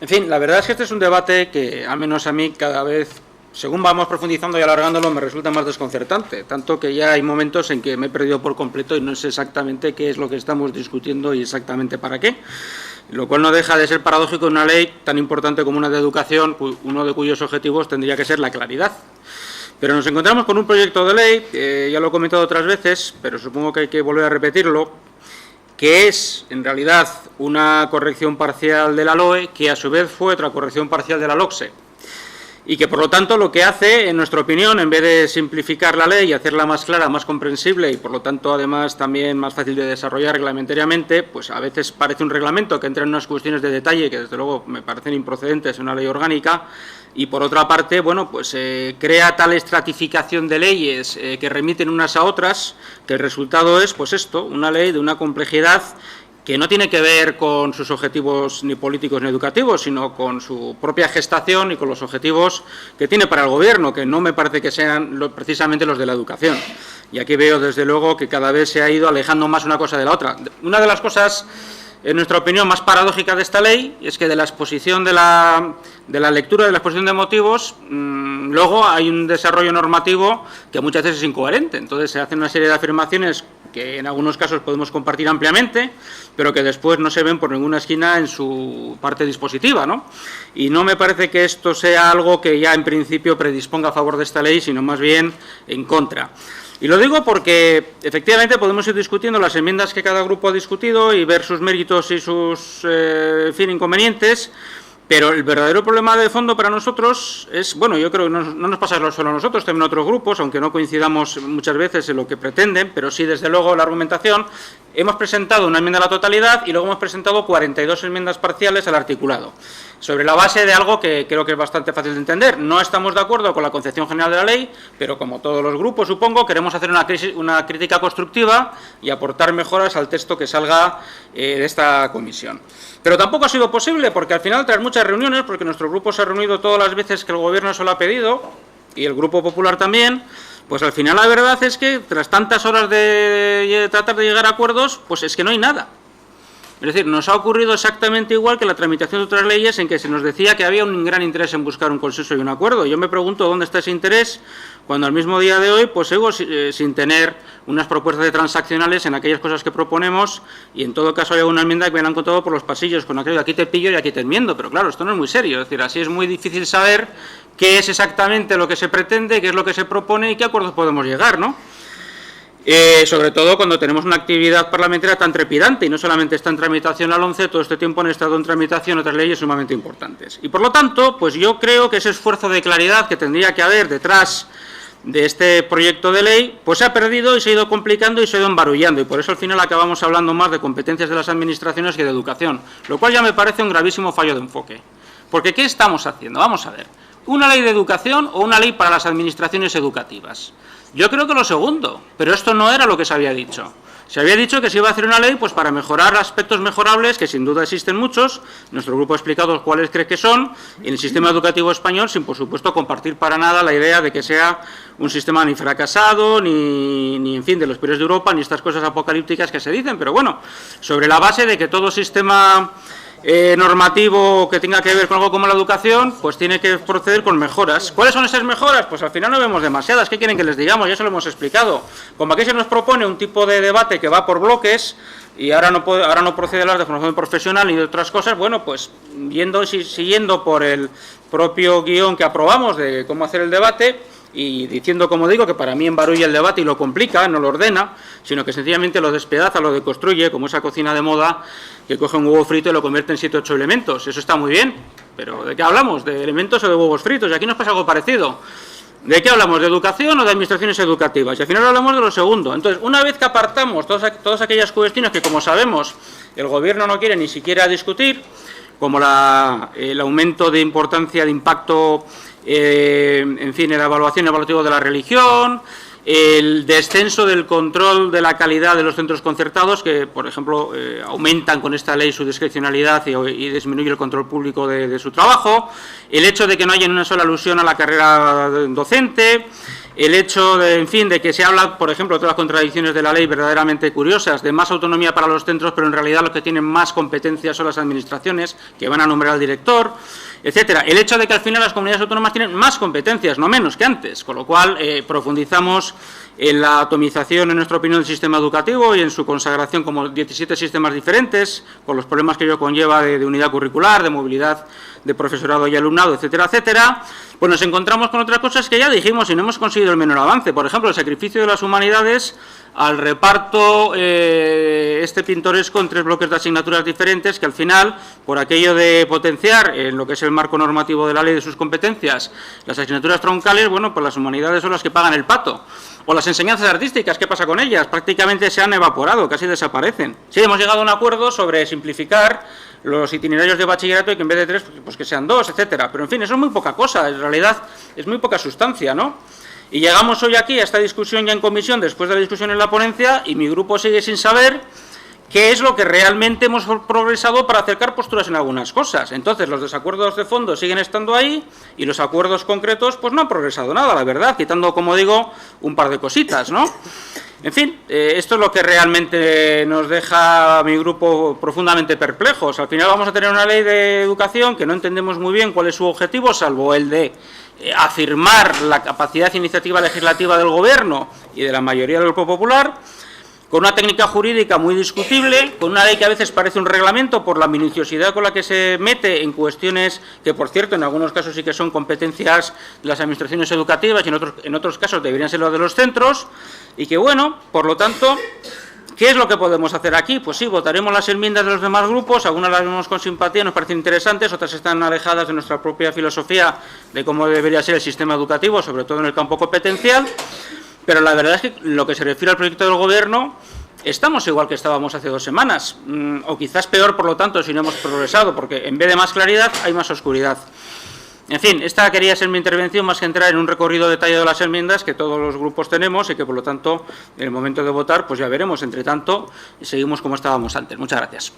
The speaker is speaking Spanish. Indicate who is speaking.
Speaker 1: En fin, la verdad es que este es un debate que, al menos a mí, cada vez, según vamos profundizando y alargándolo, me resulta más desconcertante. Tanto que ya hay momentos en que me he perdido por completo y no sé exactamente qué es lo que estamos discutiendo y exactamente para qué. Lo cual no deja de ser paradójico en una ley tan importante como una de educación, uno de cuyos objetivos tendría que ser la claridad. Pero nos encontramos con un proyecto de ley, ya lo he comentado otras veces, pero supongo que hay que volver a repetirlo, que es, en realidad, una corrección parcial de la LOE, que a su vez fue otra corrección parcial de la LOCSE, y que, por lo tanto, lo que hace, en nuestra opinión, en vez de simplificar la ley y hacerla más clara, más comprensible y, por lo tanto, además, también más fácil de desarrollar reglamentariamente, pues a veces parece un reglamento que entra en unas cuestiones de detalle que, desde luego, me parecen improcedentes en una ley orgánica, y, por otra parte, bueno, pues crea tal estratificación de leyes que remiten unas a otras, que el resultado es, pues esto, una ley de una complejidad que no tiene que ver con sus objetivos ni políticos ni educativos, sino con su propia gestación y con los objetivos que tiene para el Gobierno, que no me parece que sean precisamente los de la educación. Y aquí veo, desde luego, que cada vez se ha ido alejando más una cosa de la otra. Una de las cosas, en nuestra opinión, más paradójicas de esta ley es que de la exposición de la lectura de la exposición de motivos, luego hay un desarrollo normativo que muchas veces es incoherente. Entonces se hacen una serie de afirmaciones que en algunos casos podemos compartir ampliamente, pero que después no se ven por ninguna esquina en su parte dispositiva, ¿no? Y no me parece que esto sea algo que ya en principio predisponga a favor de esta ley, sino más bien en contra. Y lo digo porque, efectivamente, podemos ir discutiendo las enmiendas que cada grupo ha discutido y ver sus méritos y sus inconvenientes, pero el verdadero problema de fondo para nosotros es, bueno, yo creo que no nos pasa solo a nosotros, también a otros grupos, aunque no coincidamos muchas veces en lo que pretenden, pero sí, desde luego, la argumentación. Hemos presentado una enmienda a la totalidad y luego hemos presentado 42 enmiendas parciales al articulado, sobre la base de algo que creo que es bastante fácil de entender. No estamos de acuerdo con la concepción general de la ley, pero como todos los grupos, supongo, queremos hacer una crítica constructiva y aportar mejoras al texto que salga de esta comisión. Pero tampoco ha sido posible, porque al final, tras muchas reuniones, porque nuestro grupo se ha reunido todas las veces que el Gobierno se lo ha pedido, y el Grupo Popular también, pues al final la verdad es que, tras tantas horas de tratar de llegar a acuerdos, pues es que no hay nada. Es decir, nos ha ocurrido exactamente igual que la tramitación de otras leyes, en que se nos decía que había un gran interés en buscar un consenso y un acuerdo. Yo me pregunto dónde está ese interés, cuando al mismo día de hoy pues sigo sin tener unas propuestas de transaccionales en aquellas cosas que proponemos, y en todo caso hay alguna enmienda que me la han contado por los pasillos, con aquello de aquí te pillo y aquí te enmiendo, pero claro, esto no es muy serio. Es decir, así es muy difícil saber qué es exactamente lo que se pretende, qué es lo que se propone y qué acuerdos podemos llegar, ¿no? Sobre todo cuando tenemos una actividad parlamentaria tan trepidante, y no solamente está en tramitación la LOMCE, todo este tiempo han estado en tramitación otras leyes sumamente importantes. Y por lo tanto, pues yo creo que ese esfuerzo de claridad que tendría que haber detrás de este proyecto de ley, pues se ha perdido y se ha ido complicando y se ha ido embarullando, y por eso al final acabamos hablando más de competencias de las administraciones que de educación, lo cual ya me parece un gravísimo fallo de enfoque. Porque ¿qué estamos haciendo? Vamos a ver, ¿una ley de educación o una ley para las administraciones educativas? Yo creo que lo segundo, pero esto no era lo que se había dicho. Se había dicho que se iba a hacer una ley pues para mejorar aspectos mejorables, que sin duda existen muchos. Nuestro grupo ha explicado cuáles cree que son, en el sistema educativo español, sin por supuesto compartir para nada la idea de que sea un sistema ni fracasado, ni en fin, de los peores de Europa, ni estas cosas apocalípticas que se dicen, pero bueno, sobre la base de que todo sistema normativo que tenga que ver con algo como la educación, pues tiene que proceder con mejoras. ¿Cuáles son esas mejoras? Pues al final no vemos demasiadas. ¿Qué quieren que les digamos? Ya se lo hemos explicado. Como aquí se nos propone un tipo de debate que va por bloques, y ahora no procede a hablar de formación profesional y de otras cosas, bueno, pues siguiendo por el propio guión que aprobamos de cómo hacer el debate, y diciendo, como digo, que para mí embarulla el debate y lo complica, no lo ordena, sino que sencillamente lo despedaza, lo deconstruye, como esa cocina de moda que coge un huevo frito y lo convierte en 7 o 8 elementos. Eso está muy bien, pero ¿de qué hablamos? ¿De elementos o de huevos fritos? Y aquí nos pasa algo parecido. ¿De qué hablamos? ¿De educación o de administraciones educativas? Y al final hablamos de lo segundo. Entonces, una vez que apartamos todas aquellas cuestiones que, como sabemos, el Gobierno no quiere ni siquiera discutir, como el aumento de importancia, de impacto, en fin, en la evaluación evaluativa de la religión, el descenso del control de la calidad de los centros concertados, que, por ejemplo, aumentan con esta ley su discrecionalidad y disminuye el control público de su trabajo, el hecho de que no haya una sola alusión a la carrera docente, El hecho de, en fin, de que se habla, por ejemplo, de todas las contradicciones de la ley verdaderamente curiosas, de más autonomía para los centros, pero en realidad los que tienen más competencias son las administraciones, que van a nombrar al director, etcétera. El hecho de que al final las comunidades autónomas tienen más competencias, no menos que antes, con lo cual profundizamos en la atomización, en nuestra opinión, del sistema educativo y en su consagración como 17 sistemas diferentes, con los problemas que ello conlleva de unidad curricular, de movilidad de profesorado y alumnado, etcétera, etcétera. Pues nos encontramos con otras cosas que ya dijimos y no hemos conseguido el menor avance. Por ejemplo, el sacrificio de las humanidades al reparto pintoresco en 3 bloques de asignaturas diferentes, que al final, por aquello de potenciar en lo que es el marco normativo de la ley de sus competencias, las asignaturas troncales, bueno, pues las humanidades son las que pagan el pato. O las enseñanzas artísticas, ¿qué pasa con ellas? Prácticamente se han evaporado, casi desaparecen. Sí, hemos llegado a un acuerdo sobre simplificar los itinerarios de bachillerato y que en vez de 3, pues que sean 2, etcétera. Pero, en fin, eso es muy poca cosa, en realidad es muy poca sustancia, ¿no? Y llegamos hoy aquí a esta discusión ya en comisión, después de la discusión en la ponencia, y mi grupo sigue sin saber qué es lo que realmente hemos progresado para acercar posturas en algunas cosas. Entonces, los desacuerdos de fondo siguen estando ahí y los acuerdos concretos pues no han progresado nada, la verdad, quitando, como digo, un par de cositas, ¿no? En fin, esto es lo que realmente nos deja a mi grupo profundamente perplejos. Al final vamos a tener una ley de educación que no entendemos muy bien cuál es su objetivo, salvo el de afirmar la capacidad de iniciativa legislativa del Gobierno y de la mayoría del Grupo Popular, con una técnica jurídica muy discutible, con una ley que a veces parece un reglamento por la minuciosidad con la que se mete en cuestiones que, por cierto, en algunos casos sí que son competencias de las administraciones educativas y en otros casos deberían ser los de los centros, y que, bueno, por lo tanto, ¿qué es lo que podemos hacer aquí? Pues sí, votaremos las enmiendas de los demás grupos, algunas las vemos con simpatía, nos parecen interesantes, otras están alejadas de nuestra propia filosofía de cómo debería ser el sistema educativo, sobre todo en el campo competencial. Pero la verdad es que lo que se refiere al proyecto del Gobierno, estamos igual que estábamos hace 2 semanas, o quizás peor, por lo tanto, si no hemos progresado, porque en vez de más claridad hay más oscuridad. En fin, esta quería ser mi intervención, más que entrar en un recorrido detallado de las enmiendas que todos los grupos tenemos y que, por lo tanto, en el momento de votar, pues ya veremos. Entre tanto, seguimos como estábamos antes. Muchas gracias.